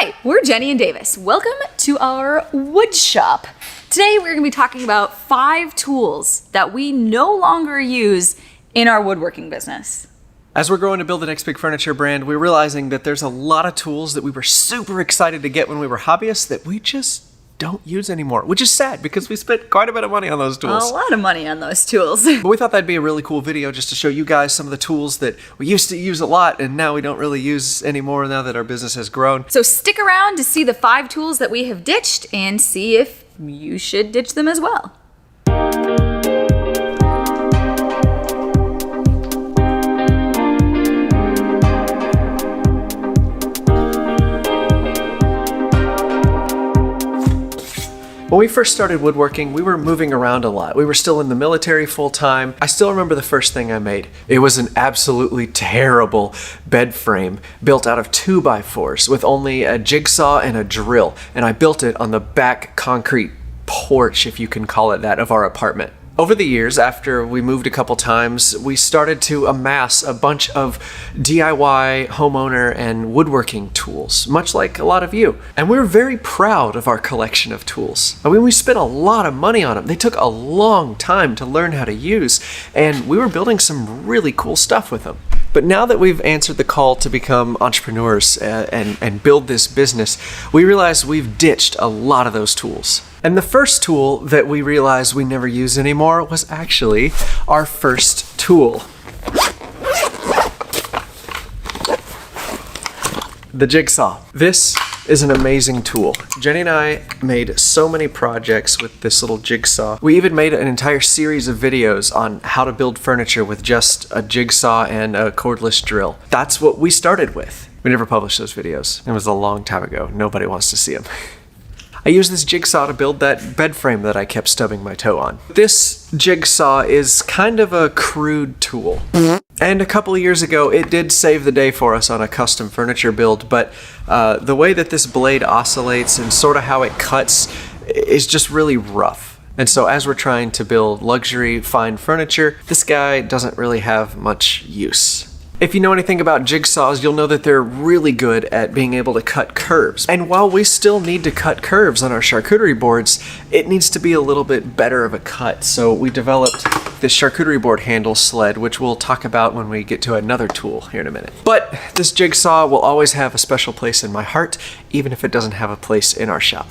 Hi, we're Jenny and Davis. Welcome to our wood shop. Today we're going to be talking about 5 tools that we no longer use in our woodworking business. As we're growing to build the next big furniture brand, we're realizing that there's a lot of tools that we were super excited to get when we were hobbyists that we just don't use anymore, which is sad because we spent quite a bit of money on those tools. A lot of money on those tools. But we thought that'd be a really cool video just to show you guys some of the tools that we used to use a lot and now we don't really use anymore now that our business has grown. So stick around to see the 5 tools that we have ditched and see if you should ditch them as well. When we first started woodworking, we were moving around a lot. We were still in the military full time. I still remember the first thing I made. It was an absolutely terrible bed frame built out of 2x4s with only a jigsaw and a drill. And I built it on the back concrete porch, if you can call it that, of our apartment. Over the years, after we moved a couple times, we started to amass a bunch of DIY, homeowner, and woodworking tools, much like a lot of you. And we were very proud of our collection of tools. I mean, we spent a lot of money on them. They took a long time to learn how to use, and we were building some really cool stuff with them. But now that we've answered the call to become entrepreneurs and build this business, we realize we've ditched a lot of those tools. And the first tool that we realized we never use anymore was actually our first tool. The jigsaw. This is an amazing tool. Jenny and I made so many projects with this little jigsaw. We even made an entire series of videos on how to build furniture with just a jigsaw and a cordless drill. That's what we started with. We never published those videos. It was a long time ago. Nobody wants to see them. I used this jigsaw to build that bed frame that I kept stubbing my toe on. This jigsaw is kind of a crude tool. And a couple of years ago, it did save the day for us on a custom furniture build, but the way that this blade oscillates and sort of how it cuts is just really rough. And so as we're trying to build luxury, fine furniture, this guy doesn't really have much use. If you know anything about jigsaws, you'll know that they're really good at being able to cut curves. And while we still need to cut curves on our charcuterie boards, it needs to be a little bit better of a cut. So we developed this charcuterie board handle sled, which we'll talk about when we get to another tool here in a minute. But this jigsaw will always have a special place in my heart, even if it doesn't have a place in our shop.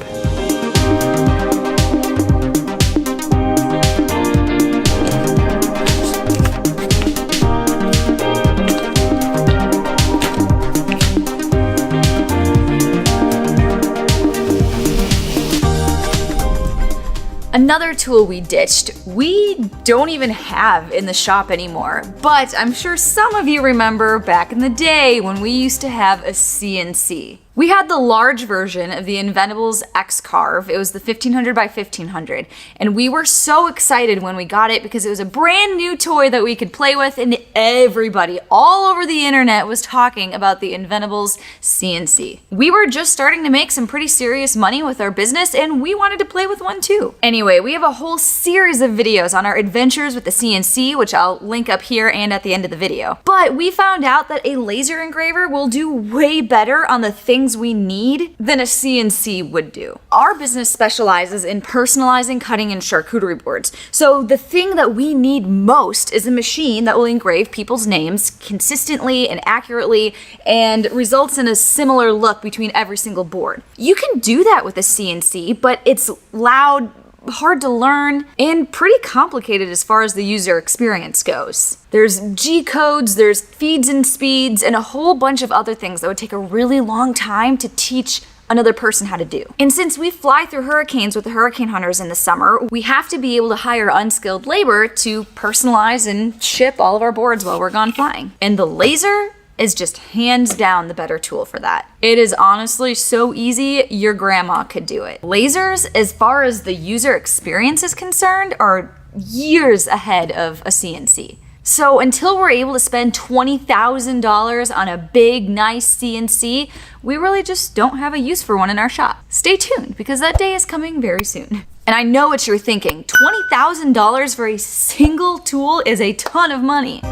Another tool we ditched, we don't even have in the shop anymore, but I'm sure some of you remember back in the day when we used to have a CNC. We had the large version of the Inventables X-Carve. It was the 1500 by 1500, and we were so excited when we got it because it was a brand new toy that we could play with, and everybody all over the internet was talking about the Inventables CNC. We were just starting to make some pretty serious money with our business, and we wanted to play with one too. Anyway, we have a whole series of videos on our adventures with the CNC, which I'll link up here and at the end of the video. But we found out that a laser engraver will do way better on the things we need than a CNC would do. Our business specializes in personalizing cutting and charcuterie boards. So the thing that we need most is a machine that will engrave people's names consistently and accurately and results in a similar look between every single board. You can do that with a CNC, but it's loud, hard to learn, and pretty complicated as far as the user experience goes. There's G-codes, there's feeds and speeds, and a whole bunch of other things that would take a really long time to teach another person how to do. And since we fly through hurricanes with the hurricane hunters in the summer, we have to be able to hire unskilled labor to personalize and ship all of our boards while we're gone flying. And the laser is just hands down the better tool for that. It is honestly so easy, your grandma could do it. Lasers, as far as the user experience is concerned, are years ahead of a CNC. So until we're able to spend $20,000 on a big, nice CNC, we really just don't have a use for one in our shop. Stay tuned, because that day is coming very soon. And I know what you're thinking, $20,000 for a single tool is a ton of money.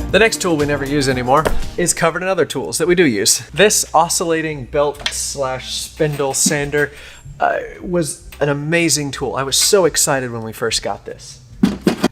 The next tool we never use anymore is covered in other tools that we do use. This oscillating belt slash spindle sander was an amazing tool. I was so excited when we first got this.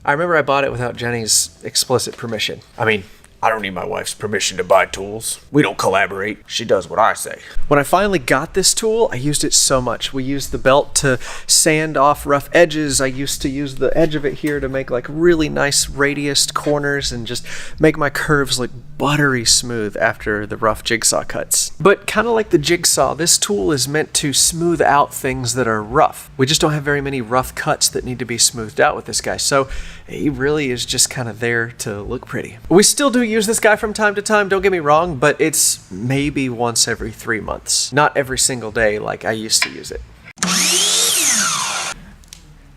I remember I bought it without Jenny's explicit permission. I mean, I don't need my wife's permission to buy tools. We don't collaborate. She does what I say. When I finally got this tool, I used it so much. We used the belt to sand off rough edges. I used to use the edge of it here to make like really nice radiused corners and just make my curves look buttery smooth after the rough jigsaw cuts. But kind of like the jigsaw, this tool is meant to smooth out things that are rough. We just don't have very many rough cuts that need to be smoothed out with this guy. So he really is just kind of there to look pretty. We still do use this guy from time to time, don't get me wrong, but it's maybe once every 3 months. Not every single day like I used to use it.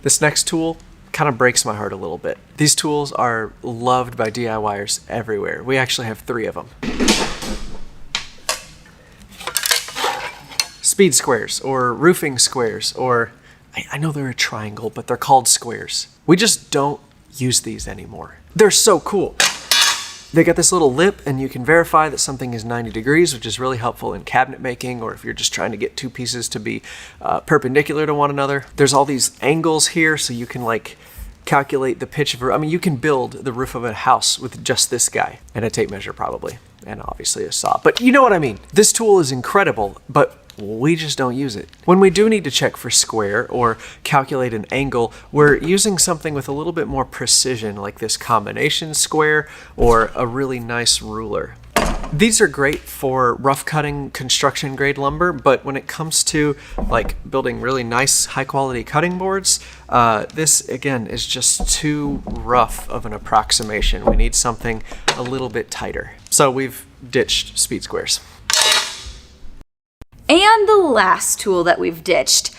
This next tool kind of breaks my heart a little bit. These tools are loved by DIYers everywhere. We actually have 3 of them. Speed squares, or roofing squares, or I know they're a triangle, but they're called squares. We just don't use these anymore. They're so cool. They got this little lip and you can verify that something is 90 degrees, which is really helpful in cabinet making or if you're just trying to get 2 pieces to be perpendicular to one another. There's all these angles here so you can like calculate the pitch of you can build the roof of a house with just this guy and a tape measure probably, and obviously a saw. But you know what I mean. This tool is incredible, but we just don't use it. When we do need to check for square or calculate an angle, we're using something with a little bit more precision, like this combination square or a really nice ruler. These are great for rough cutting construction grade lumber, but when it comes to like building really nice high quality cutting boards, this again is just too rough of an approximation. We need something a little bit tighter. So we've ditched speed squares. And the last tool that we've ditched.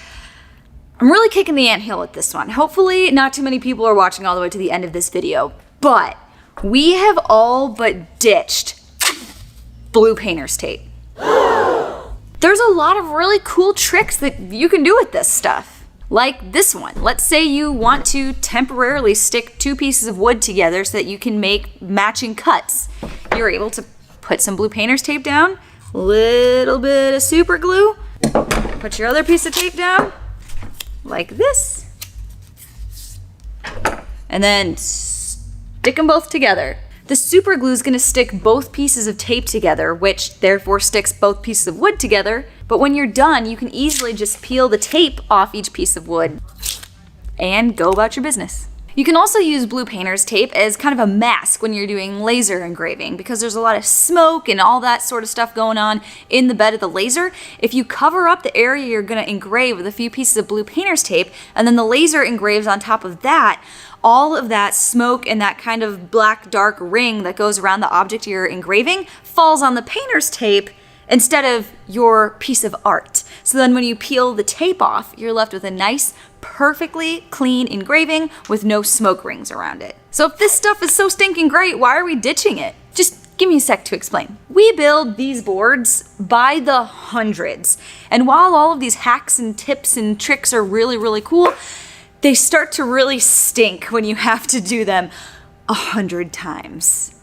I'm really kicking the anthill with this one. Hopefully not too many people are watching all the way to the end of this video, but we have all but ditched blue painter's tape. There's a lot of really cool tricks that you can do with this stuff. Like this one. Let's say you want to temporarily stick 2 pieces of wood together so that you can make matching cuts. You're able to put some blue painter's tape down, little bit of super glue, put your other piece of tape down like this, and then stick them both together. The super glue is going to stick both pieces of tape together, which therefore sticks both pieces of wood together. But when you're done, you can easily just peel the tape off each piece of wood and go about your business. You can also use blue painter's tape as kind of a mask when you're doing laser engraving because there's a lot of smoke and all that sort of stuff going on in the bed of the laser. If you cover up the area you're going to engrave with a few pieces of blue painter's tape and then the laser engraves on top of that, all of that smoke and that kind of black dark ring that goes around the object you're engraving falls on the painter's tape instead of your piece of art. So then when you peel the tape off, you're left with a nice, perfectly clean engraving with no smoke rings around it. So if this stuff is so stinking great, why are we ditching it? Just give me a sec to explain. We build these boards by the hundreds. And while all of these hacks and tips and tricks are really, really cool, they start to really stink when you have to do them 100 times.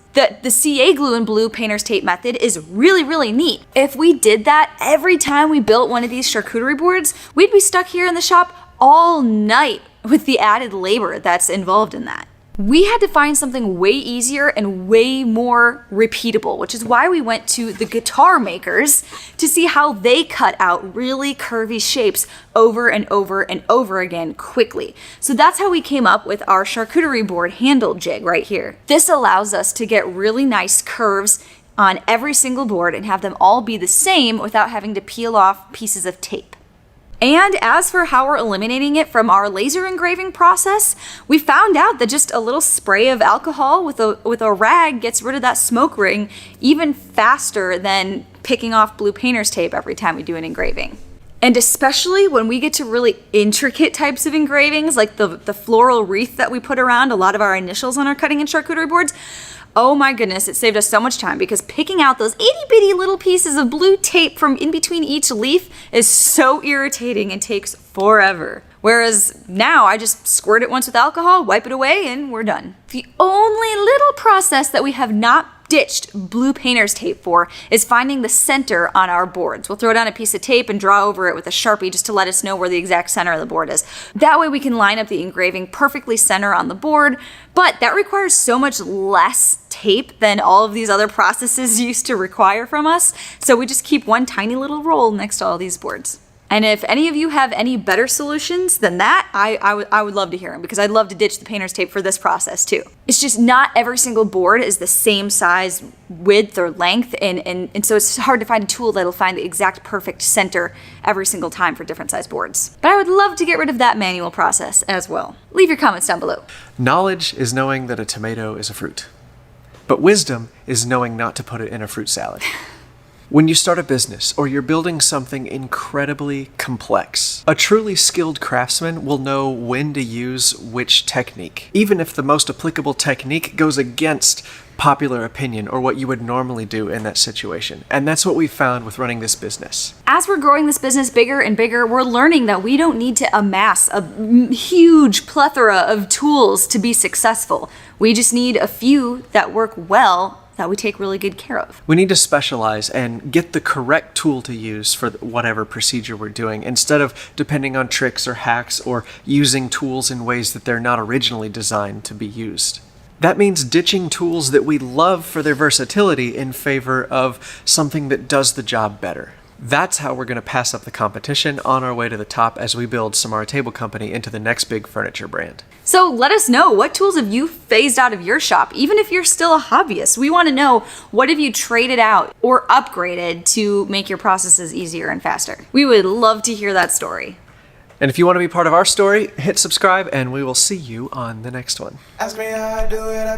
The CA glue and blue painter's tape method is really, really neat. If we did that every time we built one of these charcuterie boards, we'd be stuck here in the shop all night with the added labor that's involved in that. We had to find something way easier and way more repeatable, which is why we went to the guitar makers to see how they cut out really curvy shapes over and over and over again quickly. So that's how we came up with our charcuterie board handle jig right here. This allows us to get really nice curves on every single board and have them all be the same without having to peel off pieces of tape. And as for how we're eliminating it from our laser engraving process, we found out that just a little spray of alcohol with a rag gets rid of that smoke ring even faster than picking off blue painter's tape every time we do an engraving. And especially when we get to really intricate types of engravings, like the floral wreath that we put around a lot of our initials on our cutting and charcuterie boards, oh my goodness, it saved us so much time because picking out those itty bitty little pieces of blue tape from in between each leaf is so irritating and takes forever. Whereas now I just squirt it once with alcohol, wipe it away, and we're done. The only little process that we have not ditched blue painter's tape for is finding the center on our boards. We'll throw down a piece of tape and draw over it with a Sharpie just to let us know where the exact center of the board is. That way we can line up the engraving perfectly center on the board, but that requires so much less tape than all of these other processes used to require from us, so we just keep one tiny little roll next to all these boards. And if any of you have any better solutions than that, I would love to hear them, because I'd love to ditch the painter's tape for this process too. It's just not every single board is the same size, width, or length, and so it's hard to find a tool that'll find the exact perfect center every single time for different size boards. But I would love to get rid of that manual process as well. Leave your comments down below. Knowledge is knowing that a tomato is a fruit. But wisdom is knowing not to put it in a fruit salad. When you start a business or you're building something incredibly complex, a truly skilled craftsman will know when to use which technique, even if the most applicable technique goes against popular opinion or what you would normally do in that situation. And that's what we found with running this business. As we're growing this business bigger and bigger, we're learning that we don't need to amass a huge plethora of tools to be successful. We just need a few that work well, that we take really good care of. We need to specialize and get the correct tool to use for whatever procedure we're doing, instead of depending on tricks or hacks or using tools in ways that they're not originally designed to be used. That means ditching tools that we love for their versatility in favor of something that does the job better. That's how we're going to pass up the competition on our way to the top as we build Samara Table Company into the next big furniture brand. So let us know, what tools have you phased out of your shop? Even if you're still a hobbyist, we want to know, what have you traded out or upgraded to make your processes easier and faster? We would love to hear that story. And if you want to be part of our story, hit subscribe and we will see you on the next one. Ask me how I do it.